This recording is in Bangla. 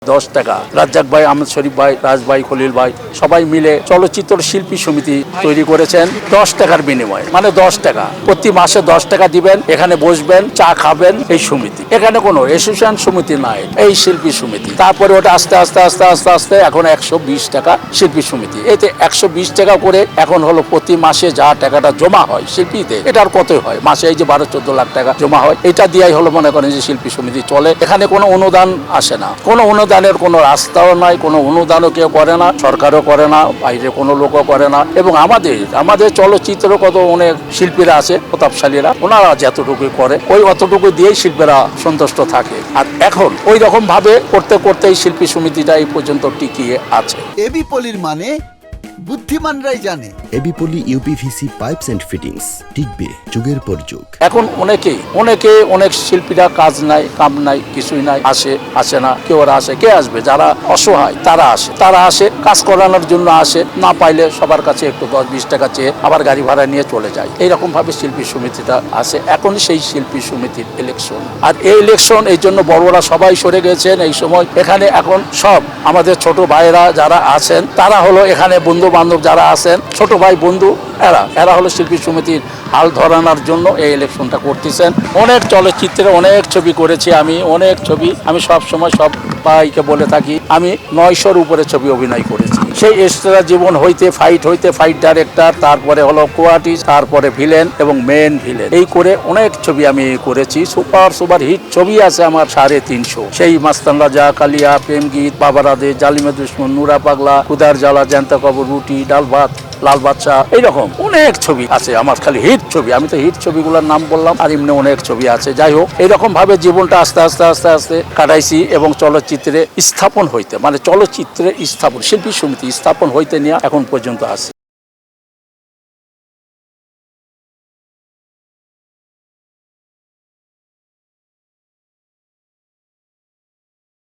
10 টাকা। রাজ্জাক ভাই, আহমেদ শরীফ ভাই, রাজ ভাই, খলিল ভাই সবাই মিলে চলচ্চিত্র শিল্পী সমিতি তৈরি করেছেন 10 টাকার বিনিময়ে, মানে 10 টাকা প্রতি মাসে 10 টাকা দিবেন, এখানে বসবেন, চা খাবেন। এই সমিতি, এখানে কোনো অ্যাসোসিয়েশন সমিতি নাই, এই শিল্পী সমিতি। তারপরে ওটা আস্তে আস্তে আস্তে আস্তে আস্তে এখন 120 টাকা শিল্পী সমিতি। এতে 120 টাকা করে এখন হলো প্রতি মাসে যা টাকাটা জমা হয় শিল্পীতে, এটার কতই হয় মাসে, এই যে 12-14 লাখ টাকা জমা হয়, এটা দিয়েই হলো মনে করেন যে শিল্পী সমিতি চলে। এখানে কোনো অনুদান আসে না, কোনো অনুদানের কোনো রাস্তাও নাই, কোনো অনুদানও কেউ করে না, সরকারও করে না, বাইরে কোনো লোকও করে না। এবং আমাদের চলচ্চিত্র কত অনেক শিল্পীরা আছে প্রতাপশালীরা, ওনারা যতটুকু করে ওই অতটুকু দিয়েই শিল্পীরা সন্তুষ্ট থাকে। আর এখন ওই রকম ভাবে করতে করতেই শিল্পী সমিতিটা এই পর্যন্ত টিকিয়ে আছে। এবি পলির মানে বুদ্ধিমানরাই জানে। AB poly UPVC pipes and fittings টিকবে যুগের পর যুগ। এখন অনেক শিল্পীরা কাজ নাই, কাম নাই, কিছুই নাই, আসে না। কেউ আসে, কে আসবে? যারা অসহায় তারা আসে কাজ করানোর জন্য আসে, না পাইলে সবার কাছে একটু 10-20 টাকা চেয়ে আবার গাড়ি ভাড়া নিয়ে চলে যায়। এইরকম ভাবে শিল্পী সমিতিটা আছে। এখন সেই শিল্পী সমিতির ইলেকশন, আর এই ইলেকশন এই জন্য বড়রা সবাই সরে গেছেন এই সময়। এখানে এখন সব আমাদের ছোট ভাইরা যারা আছেন, তারা হলো এখানে বন্ধু বান্ধব যারা আছেন, ছোট ভাই বন্ধু, এরা হলো শিল্পী সমিতির হাল ধরানোর জন্য এই ইলেকশনটা করতেছেন। অনেক চলচ্চিত্রে অনেক ছবি করেছি আমি, আমি সব সময় সব ভাইকে বলে থাকি, আমি 900-র উপরে ছবি অভিনয় করেছি। সেই এক্সট্রা জীবন হইতে ফাইট ডাইরেক্টর, তারপরে হলো কোয়ার্টিস, তারপরে ভিলেন এবং মেন ভিলেন, এই করে অনেক ছবি আমি করেছি। সুপার হিট ছবি আছে আমার 350। সেই মাস্তান রাজা, কালিয়া, প্রেম গীত, বাবারাদে, জালিমে দুশ্মন, নুরা পাগলা, কুদার জ্বালা, জ্যান্ত কবর, রুটি, ডাল ভাত, লাল বাদশা, এইরকম অনেক ছবি আছে আমার, খালি হিট ছবি। আমি তো হিট ছবিগুলোর নাম বললাম, আর এমনি অনেক ছবি আছে। যাই হোক, এইরকম ভাবে জীবনটা আস্তে আস্তে কাটাইছি। এবং চলচ্চিত্রে স্থাপন হইতে, মানে চলচ্চিত্রে স্থাপন, শিল্পী সমিতি স্থাপন হইতে নিয়ে এখন পর্যন্ত আছে।